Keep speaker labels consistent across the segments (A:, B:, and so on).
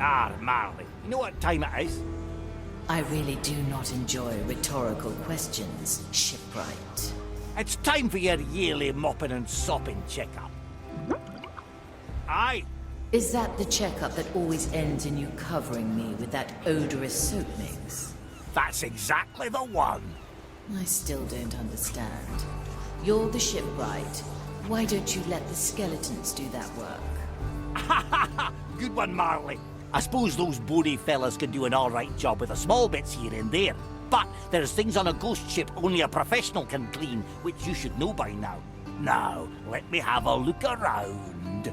A: Marley, you know what time it is?
B: I really do not enjoy rhetorical questions, shipwright.
A: It's time for your yearly mopping and sopping checkup. Aye.
B: Is that the checkup that always ends in you covering me with that odorous soap mix?
A: That's exactly the one.
B: I still don't understand. You're the shipwright. Why don't you let the skeletons do that work?
A: Good one, Marley. I suppose those bony fellas can do an alright job with the small bits here and there. But there's things on a ghost ship only a professional can clean, which you should know by now. Now, let me have a look around.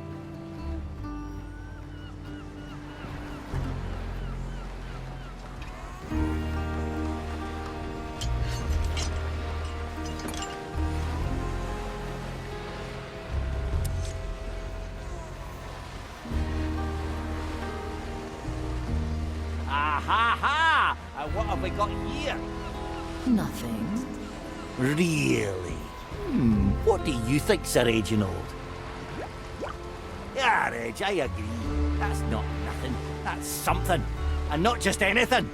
A: Ha! What have we got here?
B: Nothing.
A: Really? What do you think, Sir Reginald? Yeah, Reg, I agree. That's not nothing. That's something. And not just anything.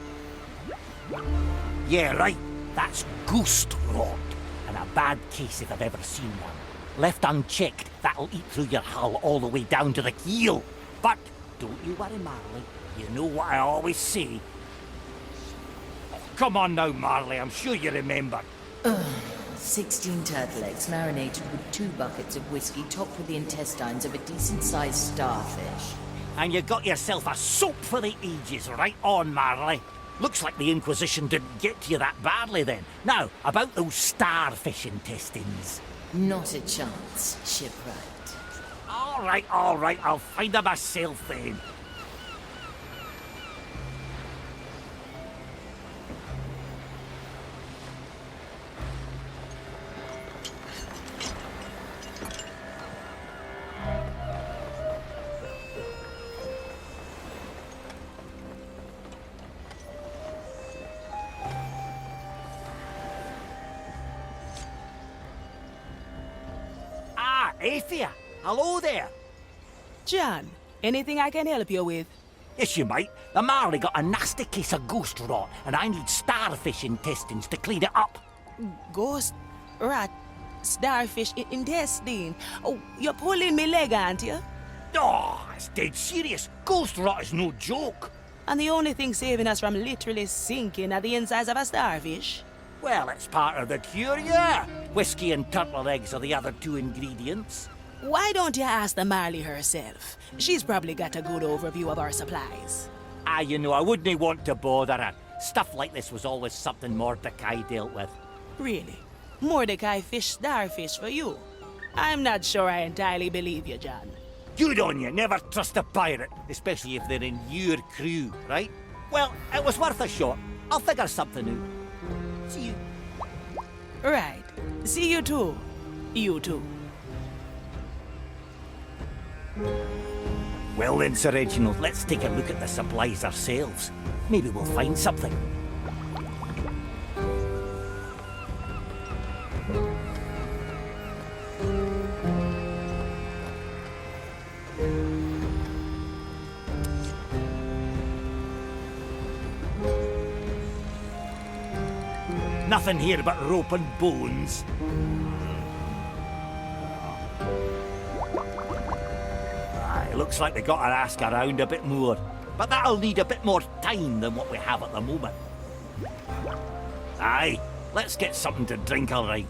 A: Yeah, right. That's ghost rot. And a bad case if I've ever seen one. Left unchecked, that'll eat through your hull all the way down to the keel. But don't you worry, Marley. You know what I always say. Come on now, Marley, I'm sure you remember.
B: 16 turtle eggs marinated with 2 buckets of whiskey topped with the intestines of a decent-sized starfish.
A: And you got yourself a soap for the ages, right on, Marley. Looks like the Inquisition didn't get to you that badly then. Now, about those starfish intestines.
B: Not a chance, shipwright.
A: All right, I'll find them myself then. Athea, hello there.
C: John, anything I can help you with?
A: Yes, you might. The Marley got a nasty case of ghost rot, and I need starfish intestines to clean it up.
C: Ghost, rat, starfish, intestine. Oh, you're pulling me leg, aren't you?
A: Oh, it's dead serious. Ghost rot is no joke.
C: And the only thing saving us from literally sinking are the insides of a starfish?
A: Well, it's part of the cure, yeah. Whiskey and turtle eggs are the other 2 ingredients.
C: Why don't you ask the Marley herself? She's probably got a good overview of our supplies.
A: You know, I wouldn't want to bother her. Stuff like this was always something Mordecai dealt with.
C: Really? Mordecai fish starfish for you? I'm not sure I entirely believe you, John.
A: Good on you. Never trust a pirate, especially if they're in your crew, right? Well, it was worth a shot. I'll figure something out. See you.
C: Right. See you too. You too.
A: Well then, Sir Reginald, let's take a look at the supplies ourselves. Maybe we'll find something. Nothing here but rope and bones. Looks like they got to ask around a bit more. But that'll need a bit more time than what we have at the moment. Aye, let's get something to drink, all right.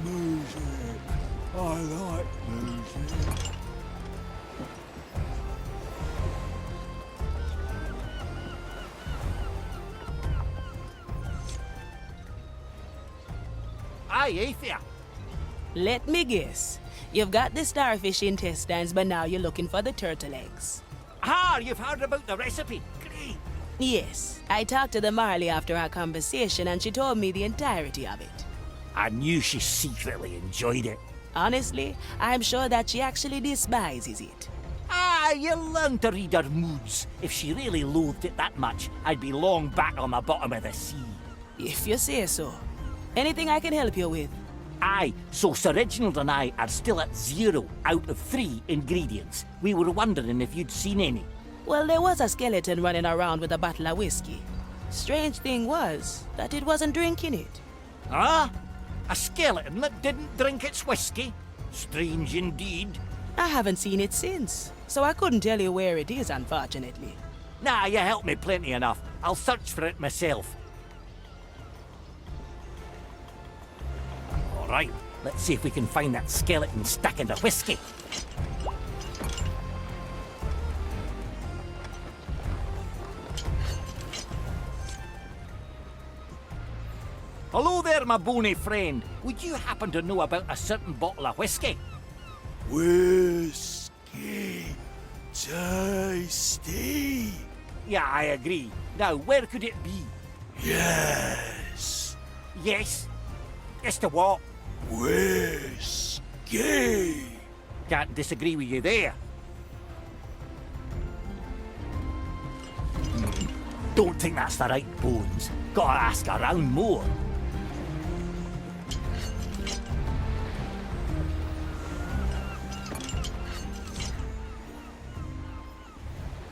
D: Music. I like music.
A: Aye, Athea.
C: Let me guess. You've got the starfish intestines, but now you're looking for the turtle eggs.
A: Ah, you've heard about the recipe. Great.
C: Yes, I talked to the Marley after our conversation and she told me the entirety of it.
A: I knew she secretly enjoyed it.
C: Honestly, I'm sure that she actually despises it.
A: Ah, you learn to read her moods. If she really loathed it that much, I'd be long back on the bottom of the sea.
C: If you say so. Anything I can help you with?
A: Aye, so Sir Reginald and I are still at 0 out of 3 ingredients. We were wondering if you'd seen any.
C: Well, there was a skeleton running around with a bottle of whiskey. Strange thing was that it wasn't drinking it.
A: Ah? A skeleton that didn't drink its whiskey? Strange indeed.
C: I haven't seen it since, so I couldn't tell you where it is, unfortunately.
A: Nah, you helped me plenty enough. I'll search for it myself. All right, let's see if we can find that skeleton stuck in the whiskey. Hello there, my bony friend. Would you happen to know about a certain bottle of whiskey?
D: Whiskey. Tasty.
A: Yeah, I agree. Now, where could it be?
D: Yes.
A: Yes? Yes to what?
D: Whiskey.
A: Can't disagree with you there. Don't think that's the right bones. Gotta ask around more.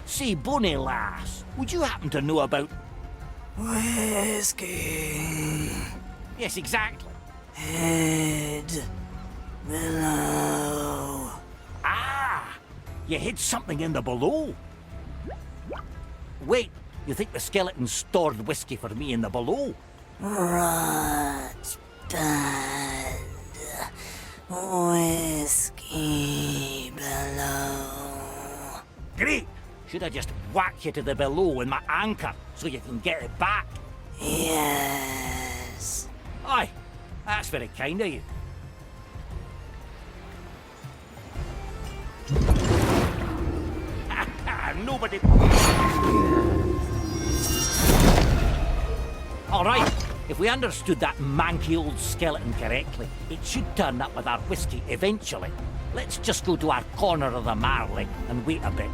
A: Say, Bonnie lass, would you happen to know about...
C: Whiskey.
A: Yes, exactly.
C: Head below.
A: Ah! You hid something in the below. Wait, you think the skeleton stored whiskey for me in the below?
C: Rot bad. Whiskey below.
A: Great! Should I just whack you to the below with my anchor so you can get it back?
C: Yes.
A: Aye, that's very kind of you. Nobody... All right, if we understood that manky old skeleton correctly, it should turn up with our whiskey eventually. Let's just go to our corner of the Marley and wait a bit.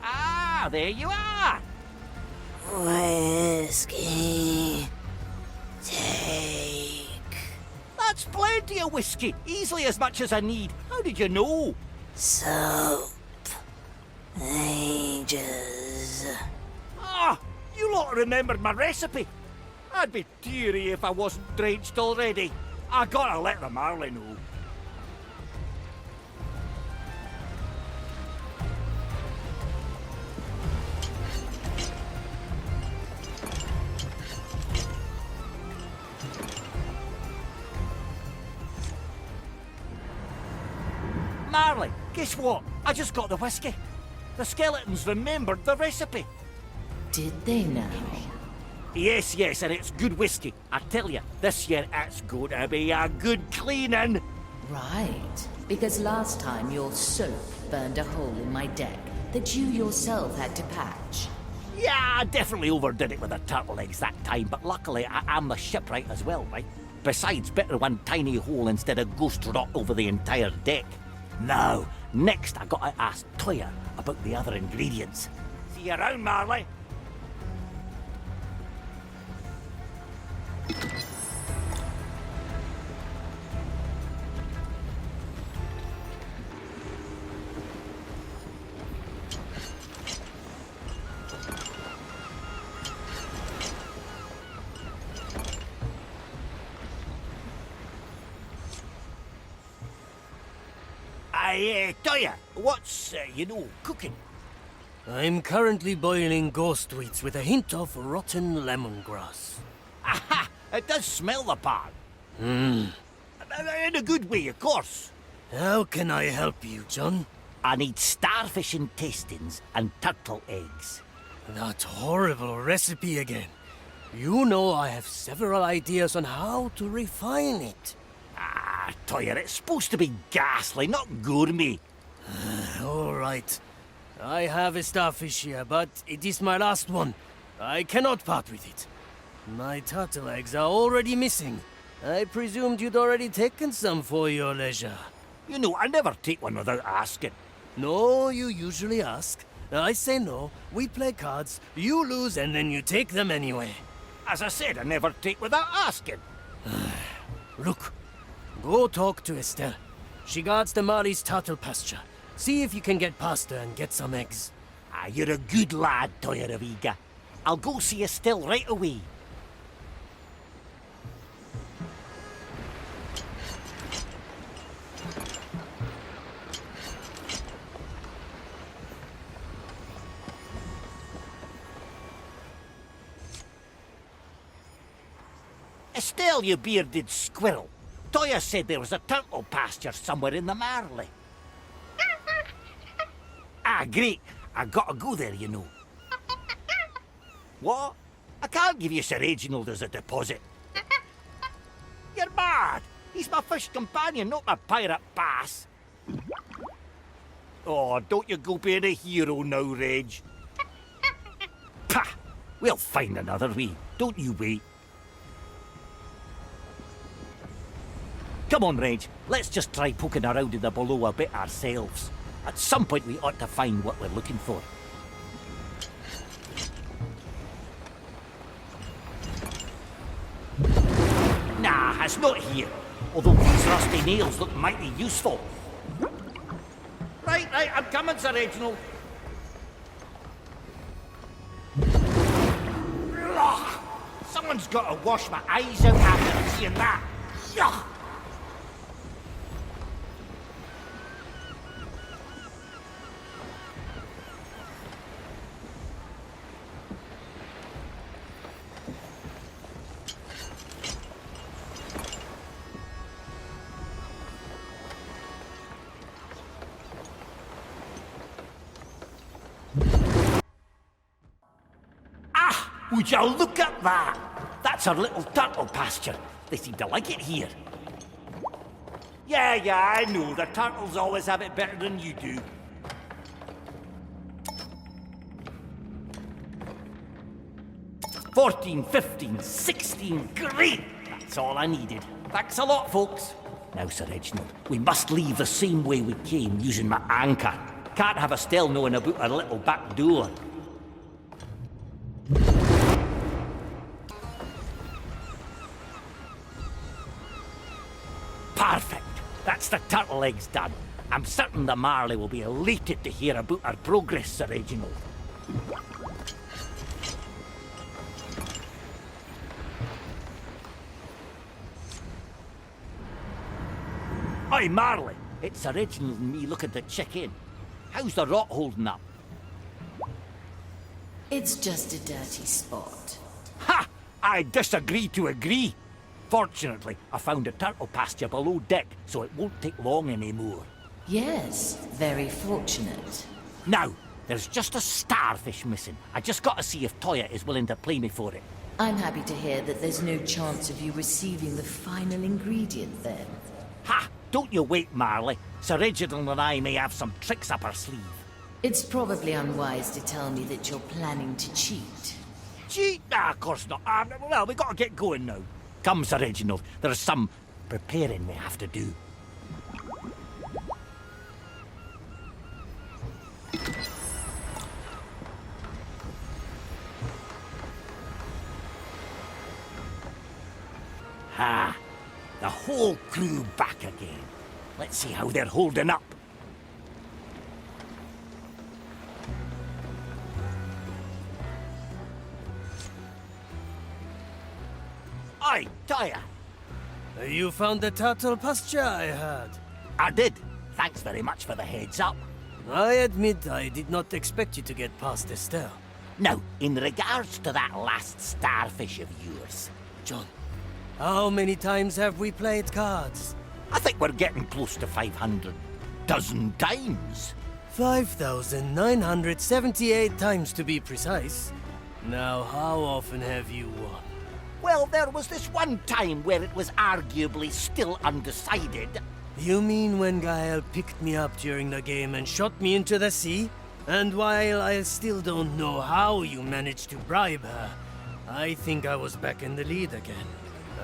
A: Ah, there you are!
C: Whiskey. Take.
A: That's plenty of whiskey, easily as much as I need. How did you know?
C: Soap. Ages.
A: Ah, you lot remembered my recipe. I'd be teary if I wasn't drenched already. I gotta let the Marley know. Marley, guess what? I just got the whiskey. The skeletons remembered the recipe.
B: Did they now?
A: Yes, yes, and it's good whiskey. I tell you, this year it's going to be a good cleaning.
B: Right. Because last time your soap burned a hole in my deck that you yourself had to patch.
A: Yeah, I definitely overdid it with the turtle eggs that time, but luckily I am the shipwright as well, right? Besides, better one tiny hole instead of ghost rot over the entire deck. Now, next I gotta ask Toya about the other ingredients. See you around, Marley. Toya, what's, cooking?
E: I'm currently boiling ghost wheats with a hint of rotten lemongrass.
A: Aha! It does smell the part.
E: Hmm.
A: In a good way, of course.
E: How can I help you, John?
A: I need starfish intestines and turtle eggs.
E: That horrible recipe again. You know I have several ideas on how to refine it.
A: Ah, Toya, it's supposed to be ghastly, not gourmet.
E: All right. I have a starfish here, but it is my last one. I cannot part with it. My turtle eggs are already missing. I presumed you'd already taken some for your leisure.
A: You know, I never take one without asking.
E: No, you usually ask. I say no, we play cards, you lose, and then you take them anyway.
A: As I said, I never take without asking.
E: Look, go talk to Estelle. She guards the Marley's turtle pasture. See if you can get past her and get some eggs.
A: Ah, you're a good lad, Toya Raviga. I'll go see Estelle right away. Estelle, you bearded squirrel. Toya said there was a turtle pasture somewhere in the Marley. Ah, great. I gotta go there, you know. What? I can't give you Sir Reginald as a deposit. You're mad. He's my fish companion, not my pirate pass. Oh, don't you go being a hero now, Reg. Pah! We'll find another way. Don't you wait. Come on, Reg. Let's just try poking around in the below a bit ourselves. At some point we ought to find what we're looking for. Nah, it's not here. Although these rusty nails look mighty useful. Right, I'm coming, Sir Reginald. Ugh, someone's got to wash my eyes out after seeing that. Yuck! Would you look at that? That's our little turtle pasture. They seem to like it here. Yeah, I know. The turtles always have it better than you do. $14, $15, $16. Great! That's all I needed. Thanks a lot, folks. Now, Sir Reginald, we must leave the same way we came, using my anchor. Can't have Estelle knowing about our little back door. Perfect. That's the turtle eggs done. I'm certain the Marley will be elated to hear about our progress, Sir Reginald. Oi, Marley. It's Sir Reginald and me looking to check in. How's the rot holding up?
B: It's just a dirty spot.
A: Ha! I disagree to agree. Fortunately, I found a turtle pasture below deck, so it won't take long anymore.
B: Yes, very fortunate.
A: Now, there's just a starfish missing. I just got to see if Toya is willing to play me for it.
B: I'm happy to hear that there's no chance of you receiving the final ingredient then.
A: Ha! Don't you wait, Marley. Sir Reginald and I may have some tricks up our sleeve.
B: It's probably unwise to tell me that you're planning to cheat.
A: Cheat? Nah, of course not. Well, we got to get going now. Come, Sir Reginald. There's some preparing we have to do. Ha! The whole crew back again. Let's see how they're holding up. Aye, Toya.
E: You found the turtle pasture, I heard.
A: I did. Thanks very much for the heads up.
E: I admit I did not expect you to get past Estelle.
A: Now, in regards to that last starfish of yours,
E: John, how many times have we played cards?
A: I think we're getting close to 500. Dozen times.
E: 5,978 times to be precise. Now, how often have you won?
A: Well, there was this one time where it was arguably still undecided.
E: You mean when Gael picked me up during the game and shot me into the sea? And while I still don't know how you managed to bribe her, I think I was back in the lead again.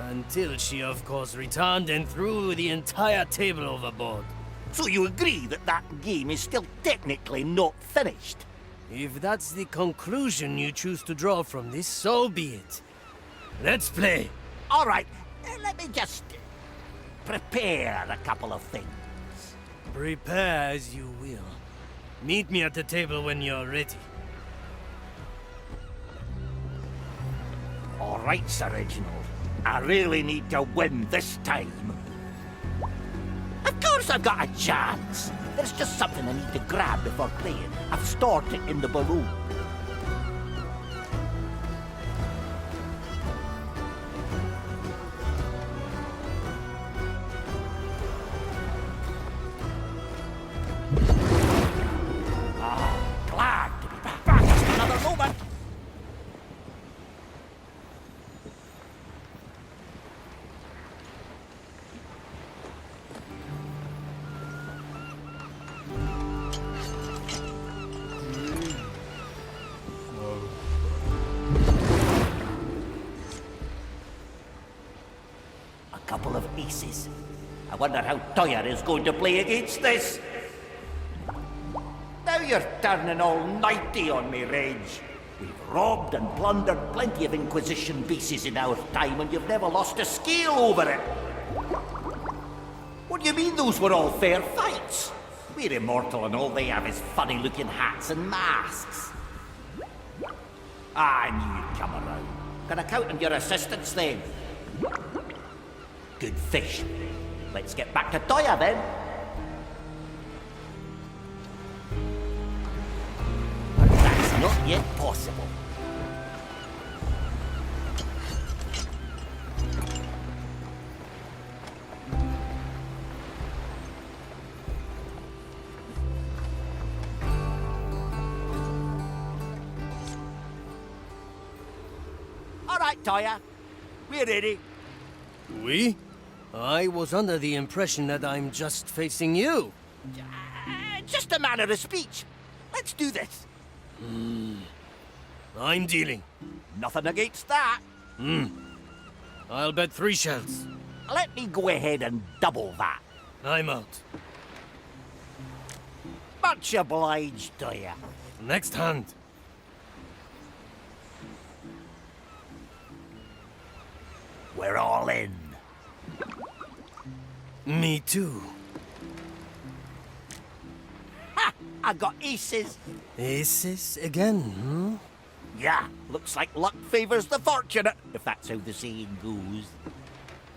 E: Until she, of course, returned and threw the entire table overboard.
A: So you agree that that game is still technically not finished?
E: If that's the conclusion you choose to draw from this, so be it. Let's play.
A: All right, let me just prepare a couple of things.
E: Prepare as you will. Meet me at the table when you're ready.
A: All right, Sir Reginald. I really need to win this time. Of course I've got a chance. There's just something I need to grab before playing. I've stored it in the balloon. Glad to be back. Just another moment. A couple of aces. I wonder how Toyar is going to play against this. Now you're turning all nighty on me, Reg. We've robbed and plundered plenty of Inquisition bases in our time, and you've never lost a scale over it. What do you mean those were all fair fights? We're immortal and all they have is funny-looking hats and masks. I knew you'd come around. Can I count on your assistance then? Good fish. Let's get back to Toya then. But that's not yet possible. All right, Toya. We're ready.
E: We? I was under the impression that I'm just facing you.
A: Just a manner of speech. Let's do this.
E: I'm dealing.
A: Nothing against that.
E: I'll bet 3 shells.
A: Let me go ahead and double that.
E: I'm out.
A: Much obliged to you.
E: Next hand.
A: We're all in.
E: Me too.
A: Ha! I got aces.
E: Aces again,
A: Yeah, looks like luck favors the fortunate, if that's how the saying goes.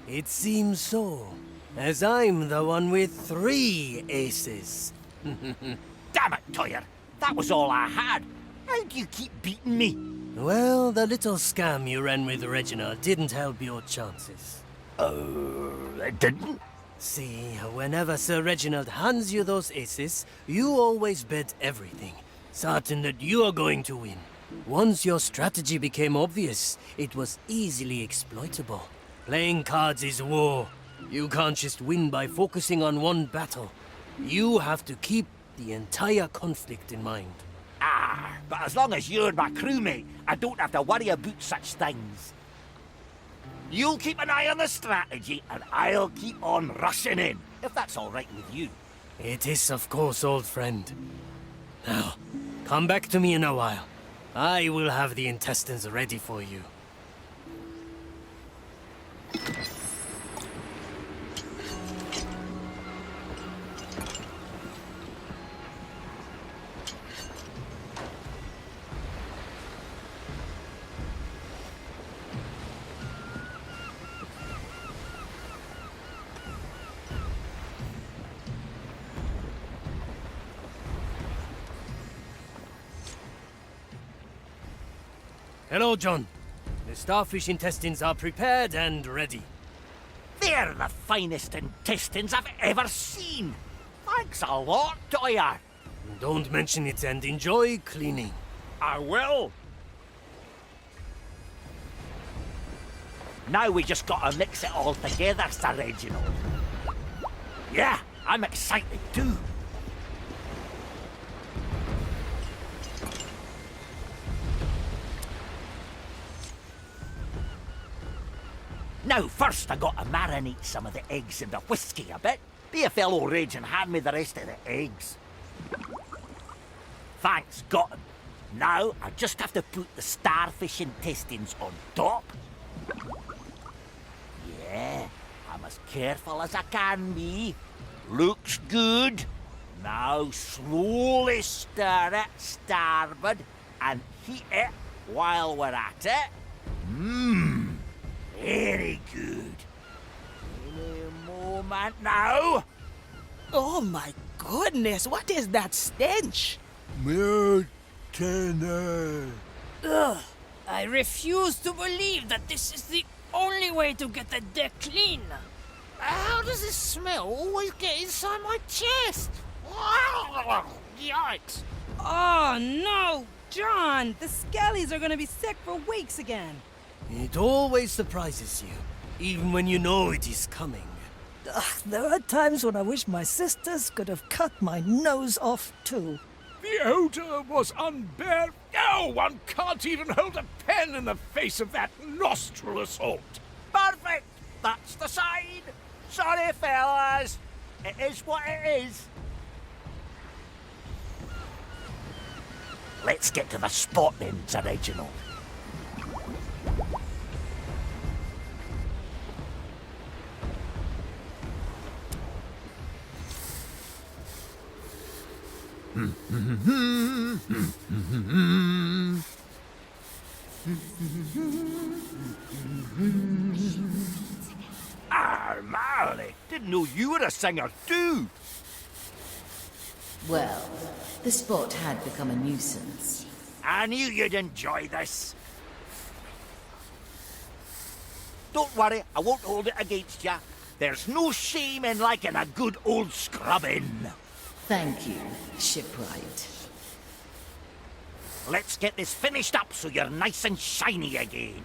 E: It seems so, as I'm the one with 3 aces.
A: Damn it, Toyer. That was all I had. How do you keep beating me?
E: Well, the little scam you ran with Reginald didn't help your chances.
A: It didn't?
E: See, whenever Sir Reginald hands you those aces, you always bet everything, certain that you are going to win. Once your strategy became obvious, it was easily exploitable. Playing cards is war. You can't just win by focusing on one battle. You have to keep the entire conflict in mind.
A: But as long as you're my crewmate, I don't have to worry about such things. You'll keep an eye on the strategy, and I'll keep on rushing in, if that's all right with you.
E: It is, of course, old friend. Now, come back to me in a while. I will have the intestines ready for you. Hello, John. The starfish intestines are prepared and ready.
A: They're the finest intestines I've ever seen. Thanks a lot, Toyer.
E: Don't mention it and enjoy cleaning.
A: I will. Now we just gotta mix it all together, Sir Reginald. Yeah, I'm excited too. Now, first I got to marinate some of the eggs in the whiskey a bit. Be a fellow rage and hand me the rest of the eggs. Thanks, got 'em. Now, I just have to put the starfish intestines on top. Yeah, I'm as careful as I can be. Looks good. Now, slowly stir it starboard and heat it while we're at it. Mmm, very good. Any moment now.
C: Oh my goodness, what is that stench?
D: Mutiny.
E: Ugh! I refuse to believe that this is the only way to get the deck clean.
A: How does this smell always get inside my chest? Yikes.
F: Oh no! John, the Skellies are gonna be sick for weeks again.
E: It always surprises you, even when you know it is coming.
G: Ugh, there are times when I wish my sisters could have cut my nose off too.
H: The odor was unbearable. Oh, one can't even hold a pen in the face of that nostril assault.
A: Perfect. That's the sign. Sorry, fellas. It is what it is. Let's get to the spot then, Sir Reginald. Marley, didn't know you were a singer too.
B: Well, the spot had become a nuisance.
A: I knew you'd enjoy this. Don't worry, I won't hold it against you. There's no shame in liking a good old scrubbing.
B: Thank you, shipwright.
A: Let's get this finished up so you're nice and shiny again.